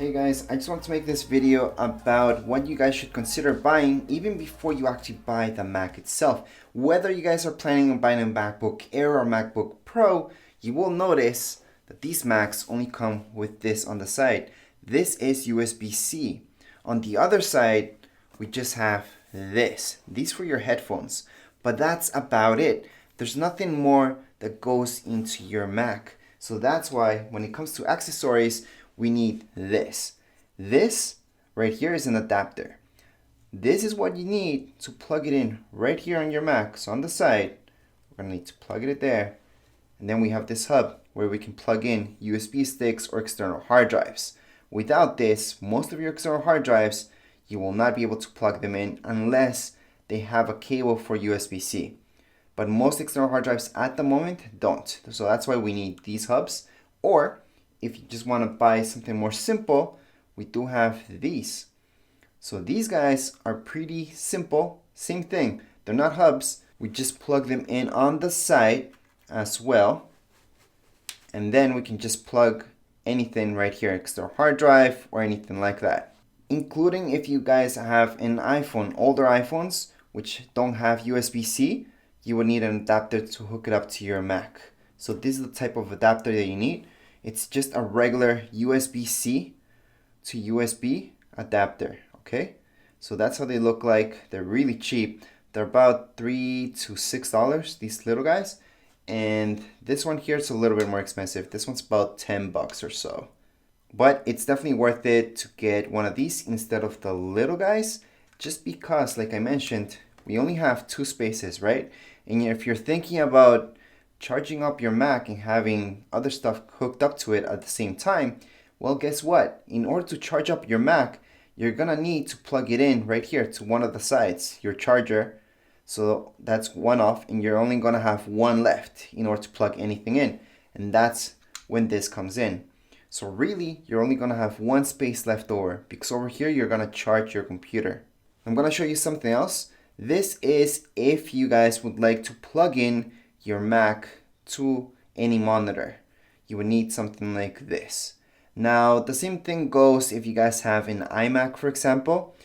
Hey guys, I just want to make this video about what you guys should consider buying even before you actually buy the Mac itself. Whether you guys are planning on buying a MacBook Air or MacBook Pro, you will notice that these Macs only come with this on the side. This is USB-C. On the other side, we just have this. These for your headphones. But that's about it. There's nothing more that goes into your Mac. So that's why when it comes to accessories, we need this. This right here is an adapter. This is what you need to plug it in right here on your Mac. So on the side, we're gonna need to plug it there. And then we have this hub where we can plug in USB sticks or external hard drives. Without this, most of your external hard drives, you will not be able to plug them in unless they have a cable for USB-C. But most external hard drives at the moment don't. So that's why we need these hubs. Or if you just want to buy something more simple, we do have these. So these guys are pretty simple. Same thing. They're not hubs. We just plug them in on the side as well. And then we can just plug anything right here, external hard drive or anything like that. Including if you guys have an iPhone, older iPhones, which don't have USB-C, you would need an adapter to hook it up to your Mac. So this is the type of adapter that you need. It's just a regular USB-C to USB adapter, okay? So that's how they look like. They're really cheap. They're about $3 to $6, these little guys. And this one here is a little bit more expensive. This one's about 10 bucks or so. But it's definitely worth it to get one of these instead of the little guys, just because, like I mentioned, we only have 2 spaces, right? And if you're thinking about charging up your Mac and having other stuff hooked up to it at the same time, well, guess what? In order to charge up your Mac, you're gonna need to plug it in right here to one of the sides, your charger. So that's one off, and you're only gonna have one left in order to plug anything in. And that's when this comes in. So really, you're only gonna have one space left over, because over here, you're gonna charge your computer. I'm gonna show you something else. This is if you guys would like to plug in your Mac to any monitor. You would need something like this. Now, the same thing goes if you guys have an iMac, for example.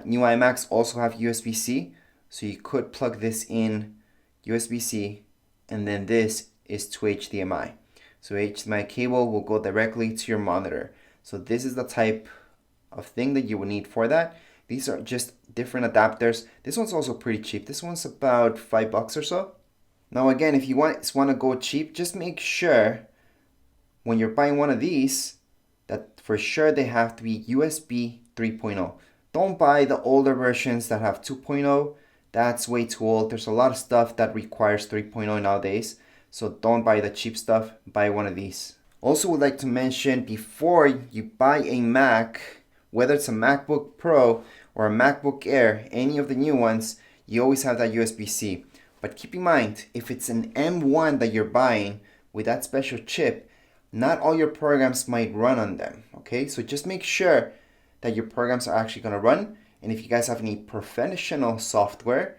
New iMacs also have USB-C, so you could plug this in USB-C, and then this is to HDMI. So HDMI cable will go directly to your monitor. So this is the type of thing that you would need for that. These are just different adapters. This one's also pretty cheap. This one's about 5 bucks or so. Now again, if you want to go cheap, just make sure when you're buying one of these that for sure they have to be USB 3.0. Don't buy the older versions that have 2.0. That's way too old. There's a lot of stuff that requires 3.0 nowadays. So don't buy the cheap stuff, buy one of these. Also would like to mention, before you buy a Mac, whether it's a MacBook Pro or a MacBook Air, any of the new ones, you always have that USB-C. But keep in mind, if it's an M1 that you're buying with that special chip, not all your programs might run on them, okay? So just make sure that your programs are actually gonna run. And if you guys have any professional software,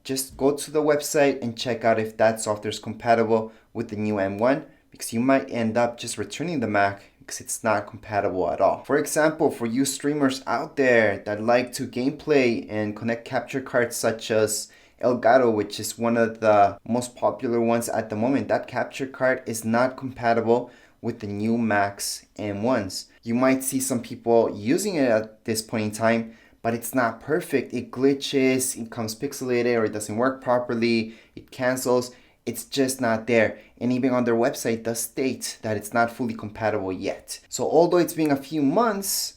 just go to the website and check out if that software is compatible with the new M1, because you might end up just returning the Mac because it's not compatible at all. For example, for you streamers out there that like to gameplay and connect capture cards such as Elgato, which is one of the most popular ones at the moment, that capture card is not compatible with the new Mac's M1s. You might see some people using it at this point in time, but it's not perfect. It glitches, it comes pixelated, or it doesn't work properly, it cancels. It's just not there. And even on their website does state that it's not fully compatible yet. So although it's been a few months,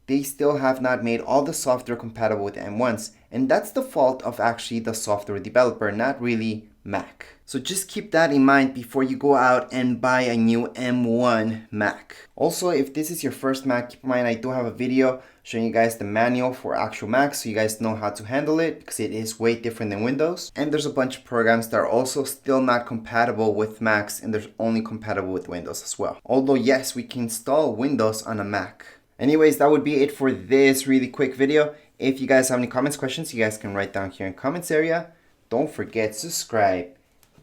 they still have not made all the software compatible with M1s. And that's the fault of actually the software developer, not really Mac. So just keep that in mind before you go out and buy a new M1 Mac. Also, if this is your first Mac, keep in mind I do have a video showing you guys the manual for actual Mac, so you guys know how to handle it, because it is way different than Windows. And there's a bunch of programs that are also still not compatible with Macs, and they're only compatible with Windows as well. Although yes, we can install Windows on a Mac. Anyways, that would be it for this really quick video. If you guys have any comments, questions, you guys can write down here in the comments area. Don't forget to subscribe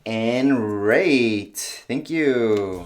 and rate. Thank you.